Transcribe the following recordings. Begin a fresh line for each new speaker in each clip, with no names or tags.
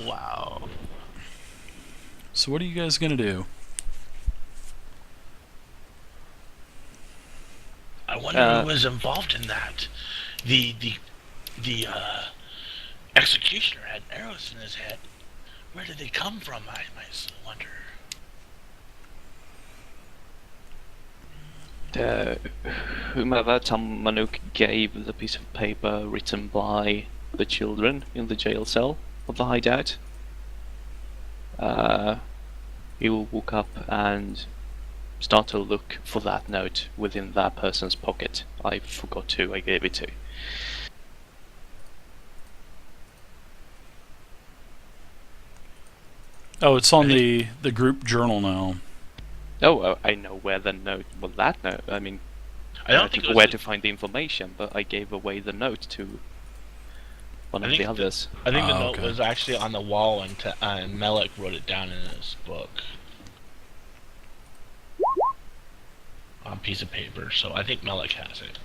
Wow.
So what are you guys gonna do?
I wonder who
Uh,
was involved in that. The executioner had arrows in his head. Where did they come from? I might wonder.
the, whomever Tom Manuk gave the piece of paper written by the children in the jail cell of the hideout. Uh, he will walk up and start to look for that note within that person's pocket. I forgot who I gave it to.
Oh, it's on
I think
the group journal now.
Oh, I know where the note. Well, that note. I mean,
I don't think it was.
where to find the information, but I gave away the note to one
I
of the
think
others.
I think the
Oh,
note
okay.
was actually on the wall, and Melik wrote it down in his book on a piece of paper. So I think Melik has it.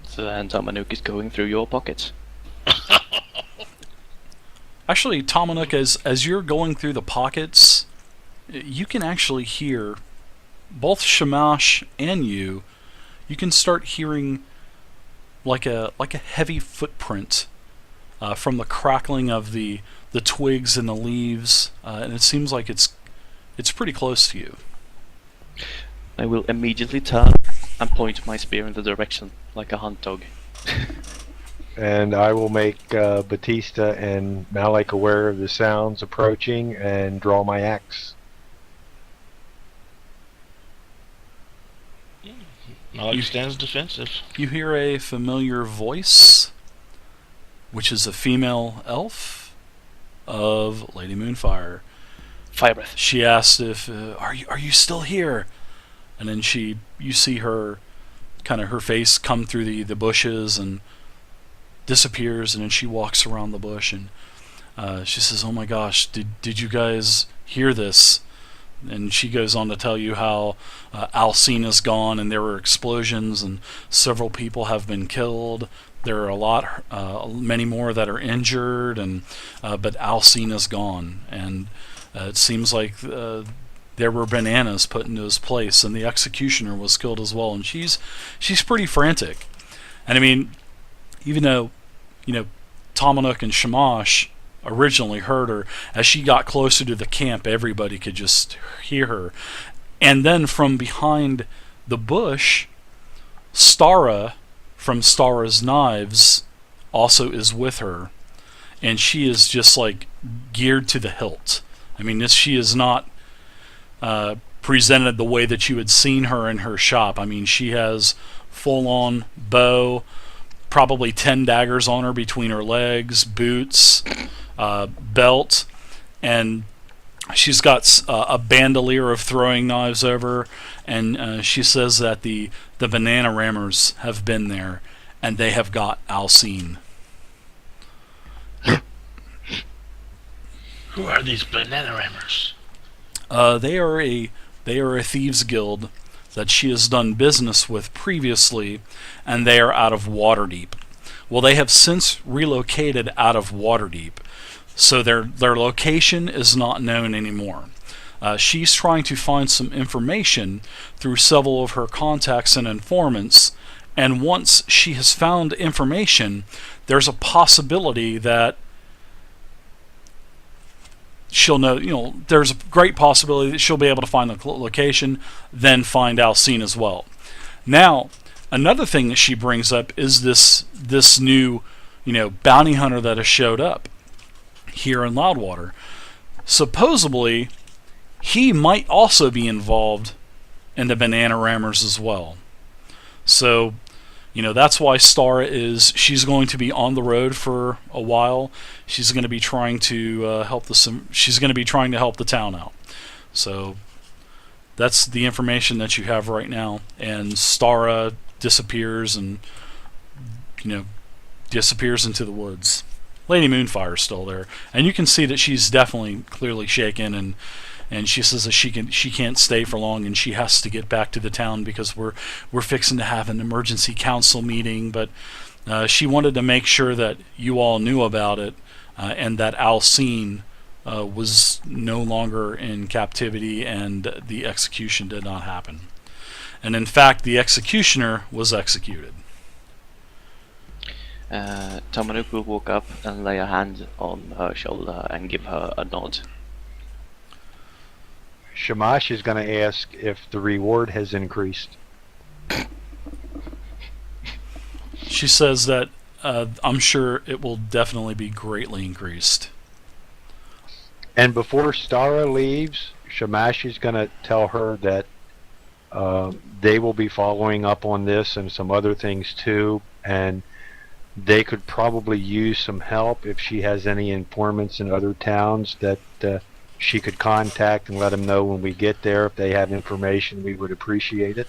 So then Tom Manuk is going through your pockets.
Actually, Tomanuk, as you're going through the pockets, you can actually hear both Shamash and you. You can start hearing like a heavy footprint from the crackling of the twigs and the leaves, and it seems like it's pretty close to you.
I will immediately turn and point my spear in the direction, like a hunt dog.
And I will make Batista and Malik aware of the sounds approaching and draw my axe.
Melik stands defensive.
You hear a familiar voice, which is a female elf of Lady Moonfire.
Fire breath.
She asked if are you still here, and then you see her kind of her face come through the bushes and disappears, and then she walks around the bush and she says, "Oh my gosh, did you guys hear this?" And she goes on to tell you how Alcine is gone, and there were explosions, and several people have been killed. There are many more that are injured, and but Alcine is gone, and it seems like there were bananas put into his place, and the executioner was killed as well. And she's pretty frantic, and I mean, even though Tomanuk and Shamash originally heard her, as she got closer to the camp, everybody could just hear her. And then from behind the bush, Stara from Stara's Knives also is with her, and she is just like geared to the hilt. I mean, she is not presented the way that you had seen her in her shop. I mean, she has full-on bow, probably 10 daggers on her between her legs, boots, belt, and she's got a bandolier of throwing knives over, and she says that the banana rammers have been there, and they have got Alcine.
Who are these banana rammers?
They are a thieves guild that she has done business with previously, and they are out of Waterdeep. Well, they have since relocated out of Waterdeep, so their location is not known anymore. She's trying to find some information through several of her contacts and informants, and once she has found information, there's a possibility that she'll know, there's a great possibility that she'll be able to find the location, then find Alcine as well. Now, another thing that she brings up is this new, bounty hunter that has showed up here in Loudwater. Supposedly, he might also be involved in the banana rammers as well. So, that's why she's going to be on the road for a while. She's going to be trying to she's going to be trying to help the town out. So that's the information that you have right now. And Stara disappears and disappears into the woods. Lady Moonfire's still there, and you can see that she's definitely clearly shaken, and she says that she can't stay for long, and she has to get back to the town because we're fixing to have an emergency council meeting. But she wanted to make sure that you all knew about it and that Alcine was no longer in captivity, and the execution did not happen. And in fact, the executioner was executed.
Tamanuku will walk up and lay a hand on her shoulder and give her a nod.
Shamash is going to ask if the reward has increased.
She says that I'm sure it will definitely be greatly increased.
And before Stara leaves, Shamash is going to tell her that they will be following up on this and some other things too, and they could probably use some help if she has any informants in other towns that she could contact and let them know when we get there. If they have information, we would appreciate it.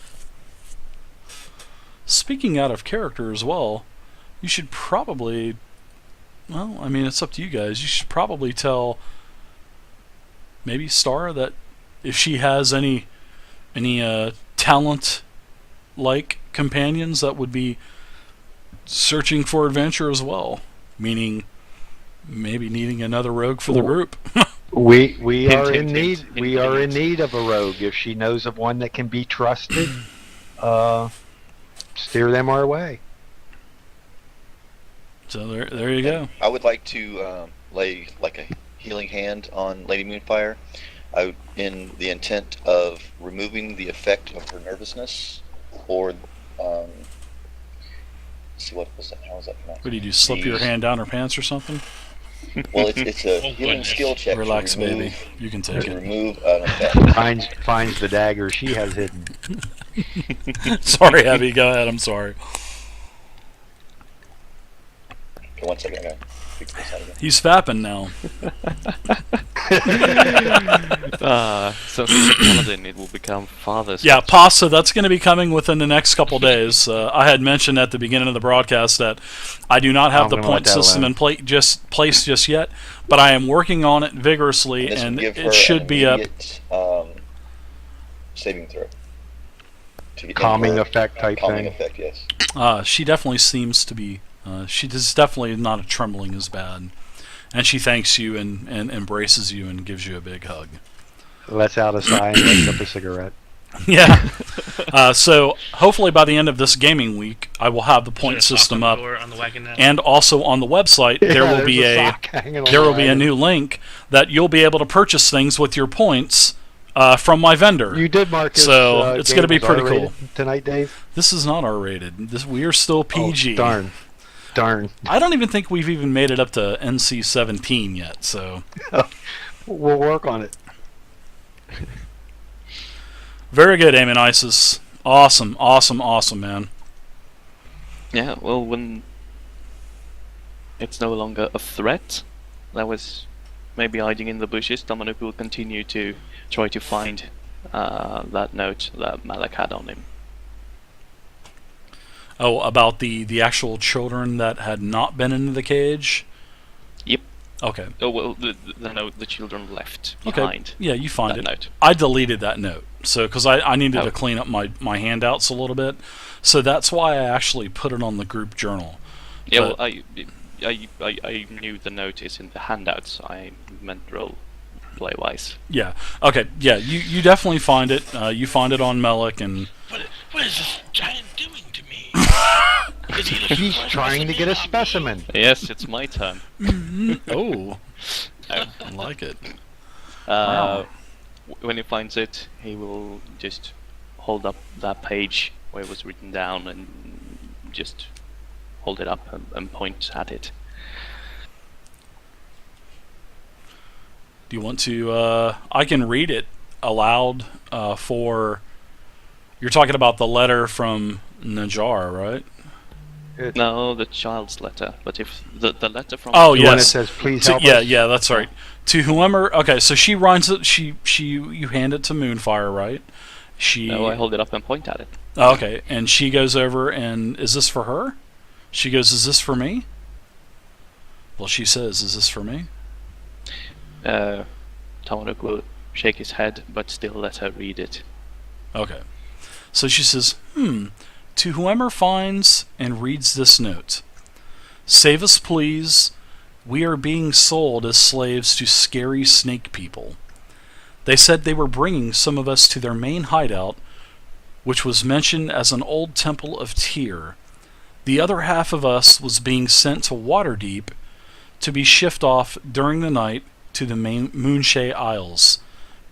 Speaking out of character as well, you should probably, well, I mean, it's up to you guys. You should probably tell maybe Star that if she has any talent-like companions that would be searching for adventure as well, meaning maybe needing another rogue for the group.
We
Hint,
are
hint,
in
hint,
need.
hint,
We are in
hint.
need of a rogue. If she knows of one that can be trusted, steer them our way.
So there you go.
I would like to lay like a healing hand on Lady Moonfire, in the intent of removing the effect of her nervousness, or let's see, what was that? How was that pronounced?
What do you do? Slip your hand down her pants or something?
Well, it's a
Oh,
healing
goodness.
skill check.
Relax,
to remove,
baby. You can take
To
it.
remove an effect.
Finds the dagger she has hidden.
Sorry, Abby. Go ahead. I'm sorry.
Okay, 1 second. I gotta fix this out again.
He's fapping now.
So the paladin, it will become father's.
Yeah, pasta. That's going to be coming within the next couple days. I had mentioned at the beginning of the broadcast that I do not have
I'm
the
gonna
point
let that
system
alone.
in place just yet, but I am working on it vigorously,
This
and
will give her
it should
an
be up.
immediate, saving throw. To get
Calming
her-
effect type
calming
thing.
effect, yes.
She definitely seems to be. She is definitely not a trembling as bad, and she thanks you and embraces you and gives you a big hug.
Lets out a sigh and lights up a cigarette.
Yeah. So hopefully by the end of this gaming week, I will have the point
Is there a sock
system
on
up,
the door on the wagon now?
and also on the website there will
there's
be a
sock hanging on
there
the
will be a
wagon.
new link that you'll be able to purchase things with your points from my vendor.
You did, Marcus.
So, it's gonna be
Gables
pretty
R-rated
cool.
tonight, Dave.
This is not R-rated. We are still PG.
Oh, darn.
I don't even think we've even made it up to NC-17 yet. So
We'll work on it.
very good, Aemon Isis. Awesome, man.
Yeah, well, when it's no longer a threat that was maybe hiding in the bushes, Dominic will continue to try to find that note that Malak had on him.
Oh, about the actual children that had not been in the cage?
Yep.
Okay.
Oh, well, the note the children left
Okay.
behind.
Yeah, you find
That
it.
note.
I deleted that note. So, because I needed
Oh.
to clean up my handouts a little bit. So that's why I actually put it on the group journal.
Yeah, well,
But-
I knew the note is in the handouts. I meant role play wise.
Yeah. Okay. Yeah, you definitely find it. You find it on Melik, and
What is this giant doing to me? Is he looking
He's
for
trying to get a specimen.
Yes, it's my turn.
oh,
Uh,
I like it.
When he finds it, he will just hold up that page where it was written down and just hold it up and point at it.
Do you want to? I can read it aloud for. You're talking about the letter from Najar, right?
No, the child's letter. But if the letter from
Oh,
The one that
yes.
says, please
To-
help
yeah,
us.
yeah, that's right. To whomever. Okay, so she runs it. You hand it to Moonfire, right? She.
No, I hold it up and point at it.
Oh, okay, and she goes over and is this for her? She goes, is this for me? Well, she says, is this for me?
Tamanuk will shake his head, but still let her read it.
Okay. So she says, to whoever finds and reads this note, save us please, We are being sold as slaves to scary snake people. They said they were bringing some of us to their main hideout, which was mentioned as an old temple of Tyr. The other half of us was being sent to Waterdeep to be shipped off during the night to the Moonshae Isles.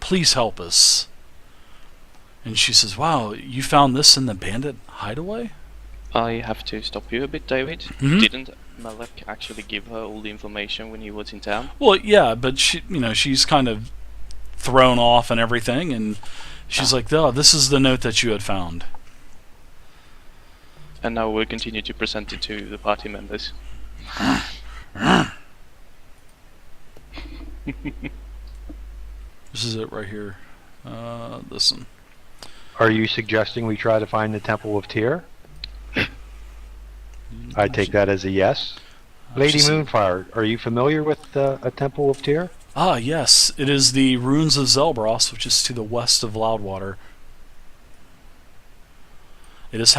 Please help us." And she says, "Wow, you found this in the bandit hideaway?"
I have to stop you a bit, David.
Mhm.
Didn't Malak actually give her all the information when he was in town?
Well, yeah, but she's kind of thrown off and everything, and she's like, "Oh, this is the note that you had found."
And now we'll continue to present it to the party members.
This is it right here. Listen.
Are you suggesting we try to find the Temple of Tyr? I take that as a yes. Lady
She said-
Moonfire, are you familiar with a Temple of Tyr?
Ah, yes, it is the ruins of Zelbros, which is to the west of Loudwater. It is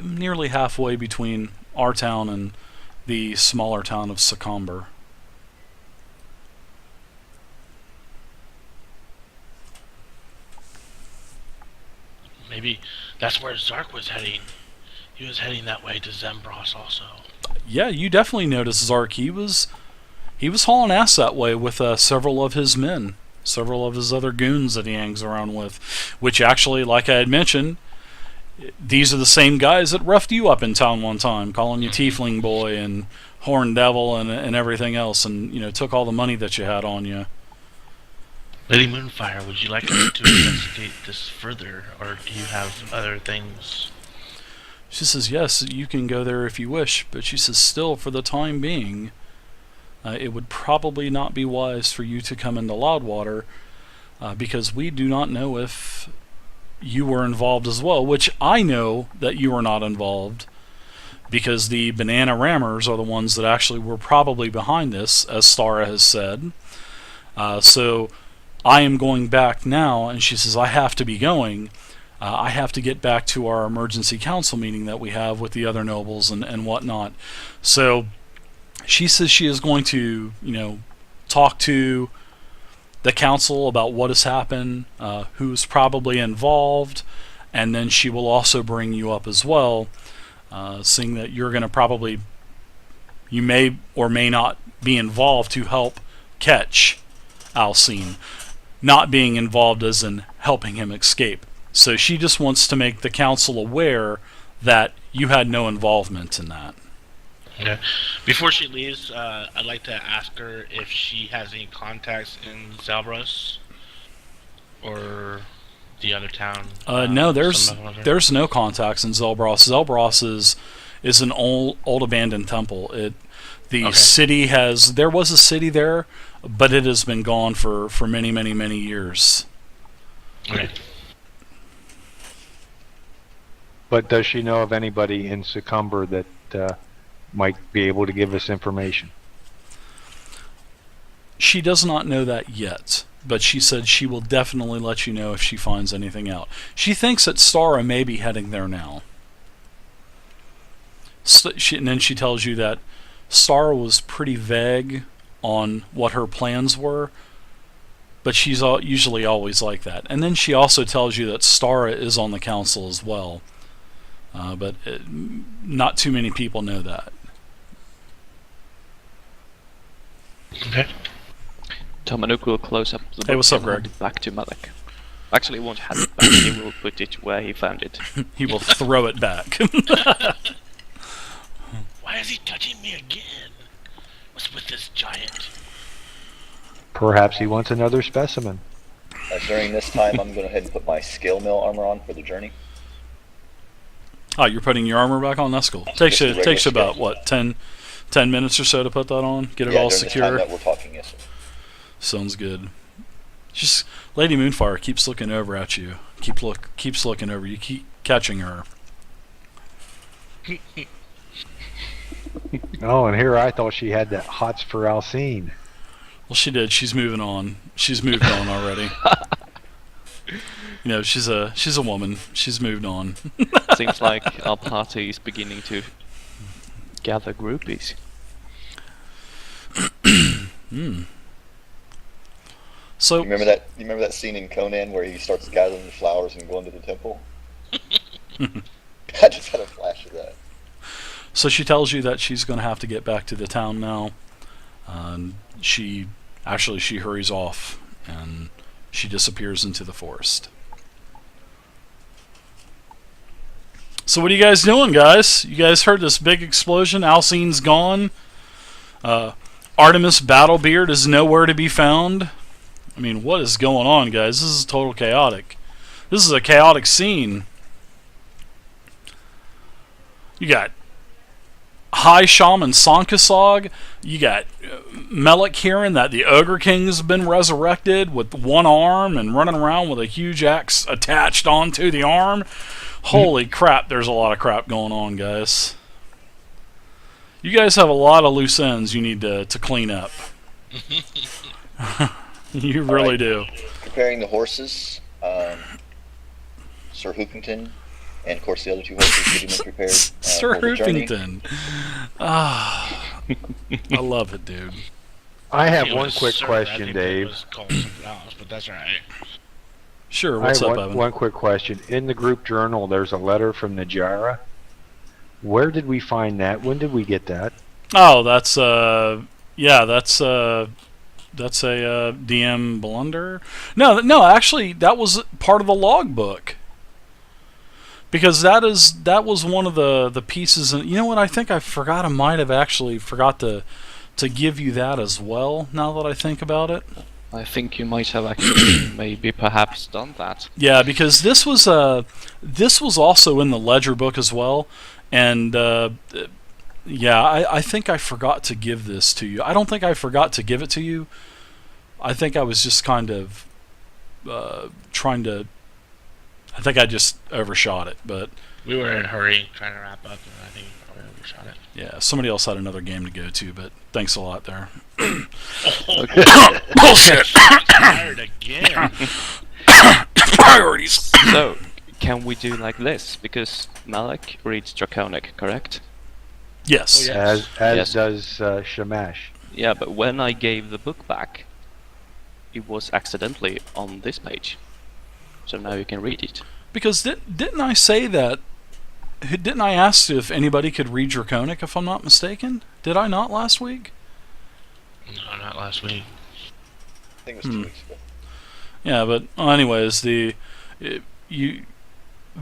nearly halfway between our town and the smaller town of Succumber.
Maybe that's where Zark was heading. He was heading that way to Zembros also.
Yeah, you definitely noticed Zark. He was hauling ass that way with several of his men, several of his other goons that he hangs around with, which actually, like I had mentioned, these are the same guys that roughed you up in town one time, calling you Tiefling Boy and Horn Devil and everything else, and took all the money that you had on you.
Lady Moonfire, would you like us to investigate this further, or do you have other things?
She says, "Yes, you can go there if you wish," but she says, "Still, for the time being, it would probably not be wise for you to come into Loudwater, because we do not know if you were involved as well," which I know that you were not involved, because the Banana Rammers are the ones that actually were probably behind this, as Stara has said. So I am going back now, and she says, "I have to be going. I have to get back to our emergency council meeting that we have with the other nobles and whatnot." So she says she is going to, talk to the council about what has happened, who's probably involved, and then she will also bring you up as well, seeing that you're going to you may or may not be involved to help catch Alcine, not being involved as in helping him escape. So she just wants to make the council aware that you had no involvement in that.
Okay. Before she leaves, I'd like to ask her if she has any contacts in Zalbros or the other town.
No, there's
some other-
no contacts in Zelbros. Zelbros is an old abandoned temple. The
Okay.
city there was a city there, but it has been gone for many, many, many years.
Okay.
But does she know of anybody in Succumber that might be able to give us information?
She does not know that yet, but she said she will definitely let you know if she finds anything out. She thinks that Stara may be heading there now. And then she tells you that Stara was pretty vague on what her plans were, but she's usually always like that. And then she also tells you that Stara is on the council as well, but not too many people know that.
Okay.
Tomanuk will close up the
Hey,
book
what's up,
and hand
Greg?
it back to Malak. Actually, he won't hand it back, he will put it where he found it.
He will throw it back.
Why is he touching me again? What's with this giant?
Perhaps he wants another specimen.
During this time, I'm going to go ahead and put my scale mill armor on for the journey.
Oh, you're putting your armor back on? That's cool. Takes
Just
you
the regular
about,
scale.
what, 10 minutes or so to put that on? Get it all
during the time
secure?
that we're talking, yes, sir.
Sounds good. Just Lady Moonfire keeps looking over at you. Keeps looking over you. Keep catching her.
Oh, and here I thought she had that hots for Alcine.
Well, she did. She's moving on. She's moved on already. She's a woman. She's moved on.
Seems like our party is beginning to gather groupies.
So
You remember that? You remember that scene in Conan where he starts gathering the flowers and going to the temple? I just had a flash of that.
So she tells you that she's going to have to get back to the town now. She hurries off and she disappears into the forest. So what are you guys doing, guys? You guys heard this big explosion? Alcine's gone. Artemis Battlebeard is nowhere to be found. I mean, what is going on, guys? This is total chaotic. This is a chaotic scene. You got High Shaman Sankasog. You got Melik hearing that the Ogre King's been resurrected with one arm and running around with a huge axe attached onto the arm. Holy crap, there's a lot of crap going on, guys. You guys have a lot of loose ends you need to clean up. You really do.
Preparing the horses, Sir Hoopington, and of course the other two horses getting them prepared.
Sir
for the journey.
Hoopington. Ah, I love it, dude.
I have
It
one
was
quick
Sir, I
question,
think
Dave.
It was called something else, but that's alright.
Sure,
I
what's
have
up, Evan?
one quick question. In the group journal, there's a letter from Najara. Where did we find that? When did we get that?
Oh, that's that's a DM blunder. No, actually, that was part of the logbook. Because that was one of the pieces, and you know what? I think I forgot. I might have actually forgot to give you that as well. Now that I think about it.
I think you might have actually maybe perhaps done that.
Yeah, because this was also in the ledger book as well, and yeah, I think I forgot to give this to you. I don't think I forgot to give it to you. I think I was just kind of trying to. I think I just overshot it, but
We were in a hurry trying to wrap up, and I think we probably overshot it.
yeah, somebody else had another game to go to. But thanks a lot there.
Bullshit! Tired again.
Priorities.
So, can we do like this? Because Melik reads Draconic, correct?
Yes.
Oh, yeah.
As
Yes.
does Shamash.
Yeah, but when I gave the book back, it was accidentally on this page. So now you can read it.
Because didn't I say that? Didn't I ask if anybody could read Draconic? If I'm not mistaken, did I not last week?
No, not last week.
I think it was 2 weeks ago.
Yeah, but anyways,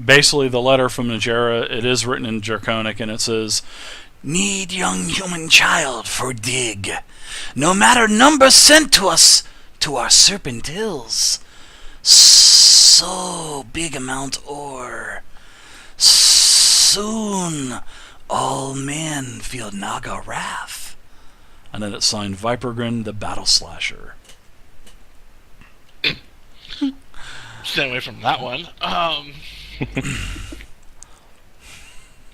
basically the letter from Najera, it is written in Draconic, and it says, "Need young human child for dig. No matter number sent to us to our serpent hills. So big amount ore. Soon all men feel Naga wrath." And then it's signed Vipergrin the Battle Slasher.
Stay away from that one.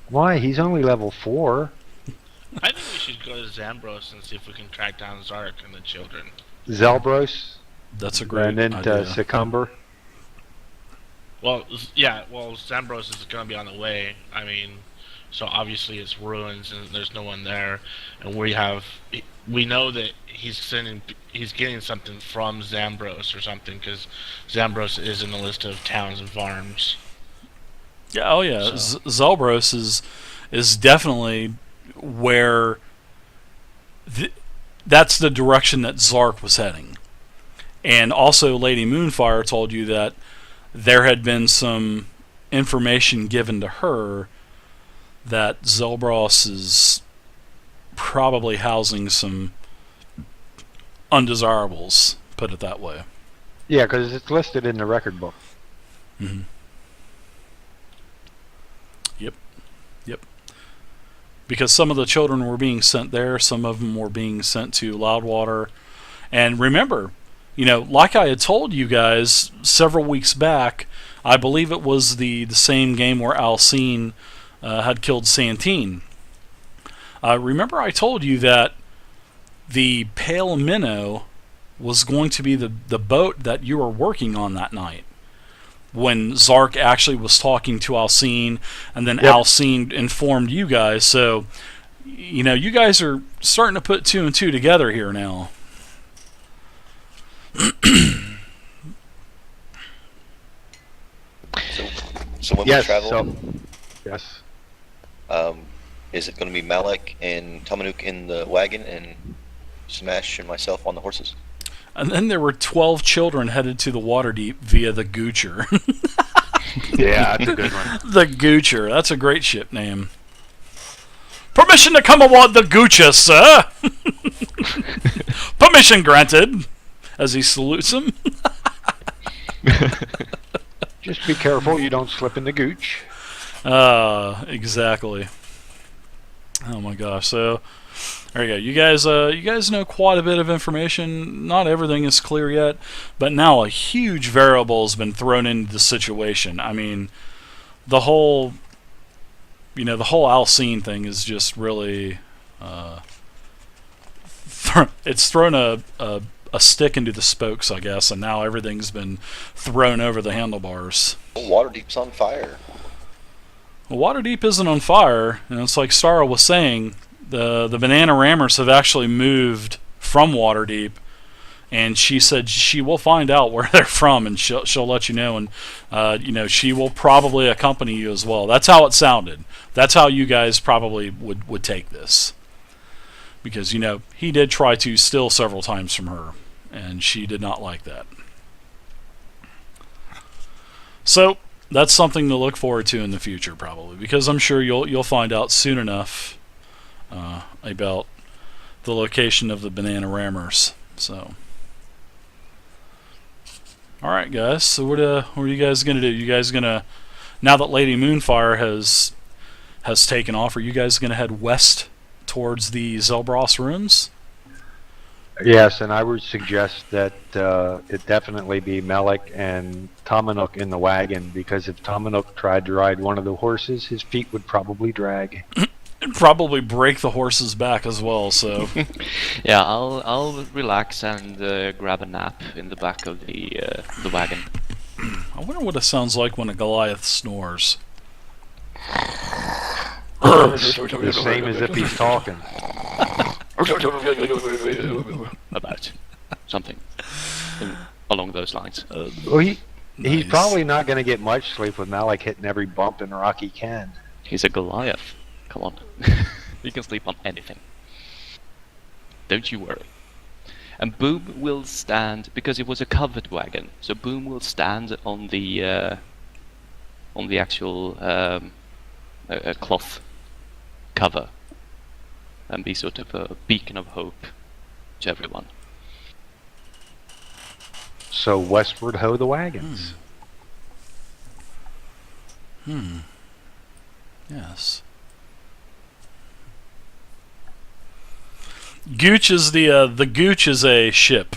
Why? He's only level 4.
I think we should go to Zambros and see if we can track down Zark and the children.
Zelbros,
That's a great
and then
idea.
Succumber.
Well, Zambros is going to be on the way. I mean, so obviously it's ruins and there's no one there, and we know that he's getting something from Zambros or something, because Zambros is in the list of towns and farms.
Yeah, oh yeah.
So-
Zelbros is definitely where that's the direction that Zark was heading. And also Lady Moonfire told you that there had been some information given to her that Zelbros is probably housing some undesirables, put it that way.
Yeah, because it's listed in the record book.
Mm-hmm. Yep. Because some of the children were being sent there, some of them were being sent to Loudwater. And remember, like I had told you guys several weeks back, I believe it was the same game where Alcine had killed Santine. Remember I told you that the Pale Minnow was going to be the boat that you were working on that night, when Zark actually was talking to Alcine, and then
Yep.
Alcine informed you guys. So you know, you guys are starting to put two and two together here now.
So when
Yes.
we travel,
So, yes.
is it going to be Malik and Tamanuk in the wagon and Smash and myself on the horses?
And then there were 12 children headed to the Waterdeep via the Goocher.
Yeah, that's a good one.
The Goocher. That's a great ship name. Permission to come aboard the Goocher, sir! Permission granted! As he salutes him.
Just be careful you don't slip in the gooch.
Exactly. Oh my gosh. So, there you go. You guys know quite a bit of information. Not everything is clear yet, but now a huge variable has been thrown into the situation. I mean, the whole Alcine thing is just really, it's thrown a stick into the spokes, I guess, and now everything's been thrown over the handlebars.
Waterdeep's on fire.
Well, Waterdeep isn't on fire, and it's like Stara was saying, the Banana Rammers have actually moved from Waterdeep, and she said she will find out where they're from, and she'll let you know, and she will probably accompany you as well. That's how it sounded. That's how you guys probably would take this, because he did try to steal several times from her, and she did not like that. So that's something to look forward to in the future, probably, because I'm sure you'll find out soon enough about the location of the Banana Rammers. So, all right, guys. So what are you guys gonna do? You guys gonna, now that Lady Moonfire has taken off, are you guys gonna head west towards the Zelbros ruins?
Yes, and I would suggest that it definitely be Malik and Tamanuk in the wagon, because if Tamanuk tried to ride one of the horses, his feet would probably drag.
And probably break the horse's back as well, so...
Yeah, I'll relax and grab a nap in the back of the wagon.
I wonder what it sounds like when a Goliath snores.
The same as if he's talking.
About something along those lines.
Well, he's
Nice.
probably not going to get much sleep with Malik hitting every bump and rock he can.
He's a Goliath. Come on. He can sleep on anything. Don't you worry. And Boom will stand, because it was a covered wagon, so Boom will stand on the actual cloth cover and be sort of a beacon of hope to everyone.
So westward ho the wagons.
Yes. Gooch is the Gooch is a ship.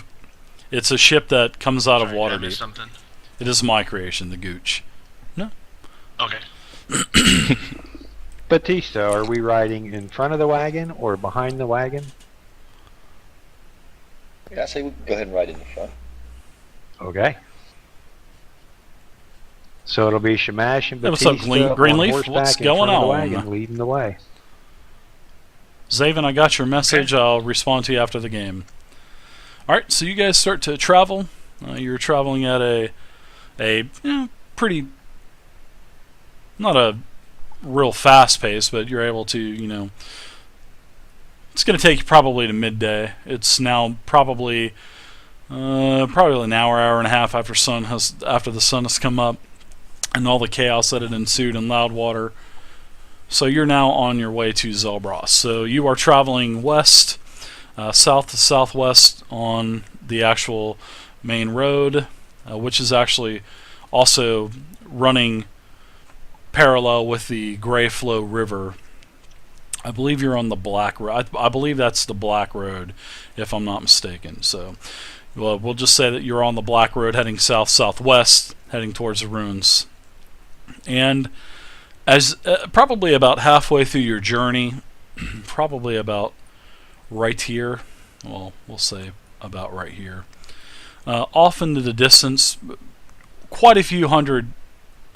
It's a ship that comes out of
Sorry, did I miss
Waterdeep.
something?
It is my creation, the Gooch.
Okay.
Batista, are we riding in front of the wagon or behind the wagon?
Yeah, I say we go ahead and ride in the front.
Okay. So it'll be Shamash and
Hey, what's
Batista
up, Greenleaf?
on horseback
What's
in
going
front of the
on?
wagon, leading the way.
Zaven, I got your message. I'll respond to you after the game. Alright, so you guys start to travel. You're traveling at a pretty, not a real fast pace, but you're able to, it's going to take you probably to midday. It's now probably an hour and a half after the sun has come up, and all the chaos that had ensued in Loudwater. So you're now on your way to Zelbros. So you are traveling west, south to southwest on the actual main road, which is actually also running parallel with the Greyflow River. I believe you're on the Black Road. I believe that's the Black Road, if I'm not mistaken. So we'll just say that you're on the Black Road heading south-southwest, heading towards the ruins. And as probably about halfway through your journey, probably about right here, well, we'll say about right here, off into the distance, quite a few hundred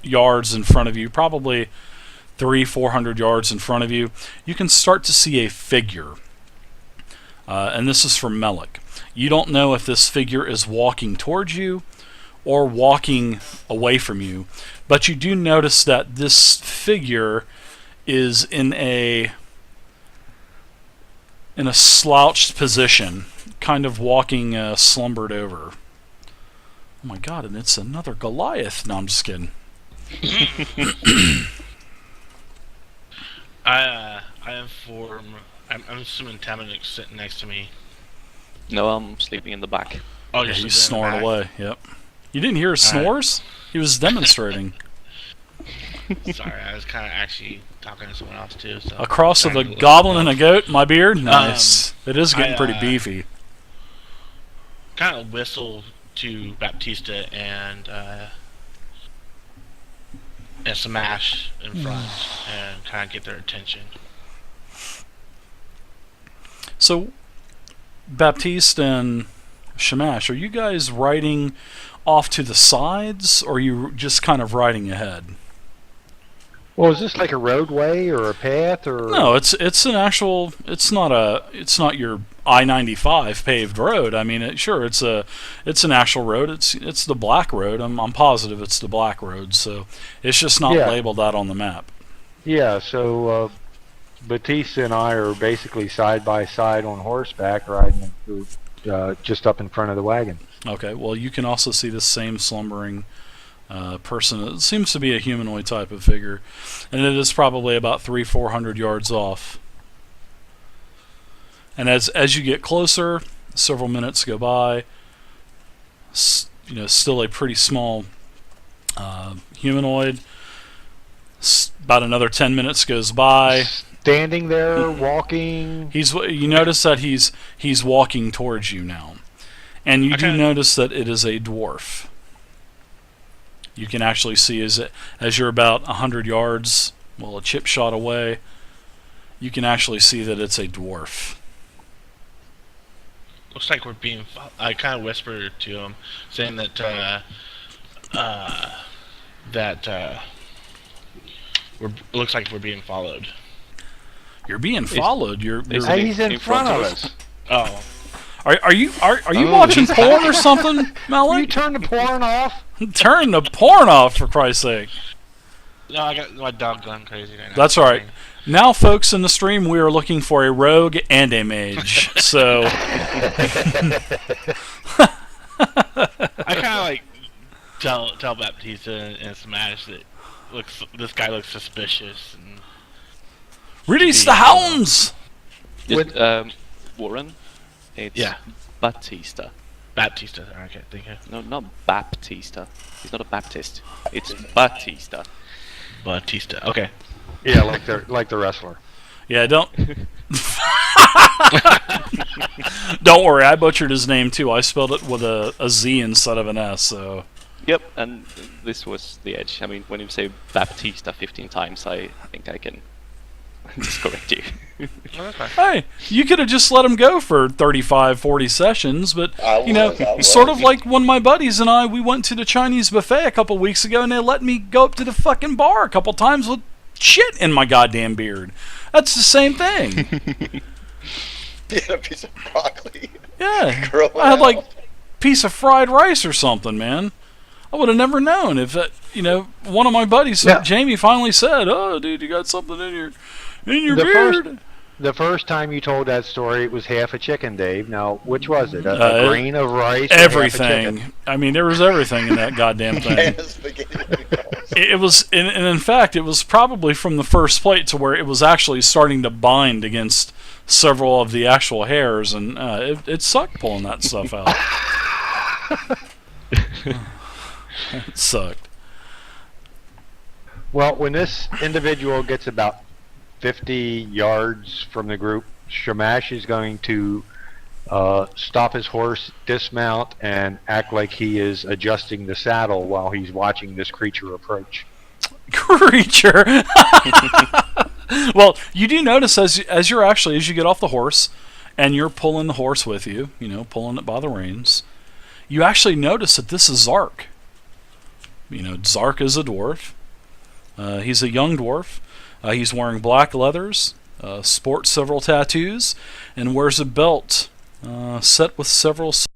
yards in front of you, probably 400 yards in front of you, you can start to see a figure. And this is from Melik. You don't know if this figure is walking towards you or walking away from you, but you do notice that this figure is in a slouched position, kind of walking slumbered over. Oh my god, and it's another Goliath. No, I'm just kidding.
I inform. I'm assuming Tamanik's sitting next to me.
No, I'm sleeping in the back.
Oh,
Yeah,
you're
he's
sleeping in the
snoring
back?
away. Yep. You didn't hear his
Alright.
snores? He was demonstrating.
Sorry, I was kind of actually talking to someone else too. So
A cross of
Trying
a
to look
goblin and a
up.
goat, my beard? Nice. It is getting
I,
pretty beefy.
Kind of whistle to Baptista and Smash in front and kind of get their attention.
So, Baptiste and Shamash, are you guys riding off to the sides, or are you just kind of riding ahead?
Well, is this like a roadway or a path or?
No, it's an actual. It's not your I-95 paved road. I mean, it's an actual road. It's the Black Road. I'm positive it's the Black Road. So it's just not
Yeah.
labeled out on the map.
Yeah. So Batista and I are basically side by side on horseback, riding through, just up in front of the wagon.
Okay. Well, you can also see the same slumbering person. It seems to be a humanoid type of figure, and it is probably about 300-400 yards off. And as you get closer, several minutes go by. Still a pretty small humanoid. About another 10 minutes goes by.
Standing there, walking.
You notice that he's walking towards you now, and you do
Okay.
notice that it is a dwarf. You can actually see as you're about 100 yards, well, a chip shot away, you can actually see that it's a dwarf.
Looks like we're being. I kind of whispered to him, saying that looks like we're being followed.
You're being followed. You're
Hey, he's in front of us.
Oh,
are you
Oh.
watching porn or something,
You
Malik?
turn the porn off.
Turn the porn off, for Christ's sake.
no! I got my dog going crazy right now.
That's all right. Now, folks, in the stream, we are looking for a rogue and a mage. So,
I kind of like tell Baptista and Smash that this guy looks suspicious. And
release the hounds!
Just, Warren, it's
Yeah.
Batista.
Baptista. Okay, thank you.
No, not Baptista. He's not a Baptist. It's Batista.
Batista. Okay.
Yeah, like the wrestler.
Yeah, don't worry. I butchered his name too. I spelled it with a Z instead of an S. So
Yep, and this was the edge. I mean, when you say Baptista 15 times, I think I can just correct you.
Well, that's fine.
hey, you could have just let him go for 35, 40 sessions, but
I was.
sort of like one of my buddies and I. We went to the Chinese buffet a couple weeks ago, and they let me go up to the fucking bar a couple times with shit in my goddamn beard. That's the same thing.
You had a piece of broccoli.
Yeah,
Growing
I had like
out.
piece of fried rice or something, man. I would have never known if that, one of my buddies,
Yeah.
Jamie, finally said, "Oh, dude, you got something in your
The
beard."
The first time you told that story, it was half a chicken, Dave. Now, which was it? A
Uh,
grain of rice? or half a chicken?
Everything. I mean, there was everything in that goddamn thing.
And spaghetti meatballs.
It was, and in fact, it was probably from the first plate to where it was actually starting to bind against several of the actual hairs, and it sucked pulling that stuff out. It sucked.
Well, when this individual gets about 50 yards from the group, Shamash is going to stop his horse, dismount, and act like he is adjusting the saddle while he's watching this creature approach.
Creature. Well, you do notice as you get off the horse and you're pulling the horse with you, pulling it by the reins, you actually notice that this is Zark. Zark is a dwarf. He's a young dwarf. He's wearing black leathers, sports several tattoos, and wears a belt set with several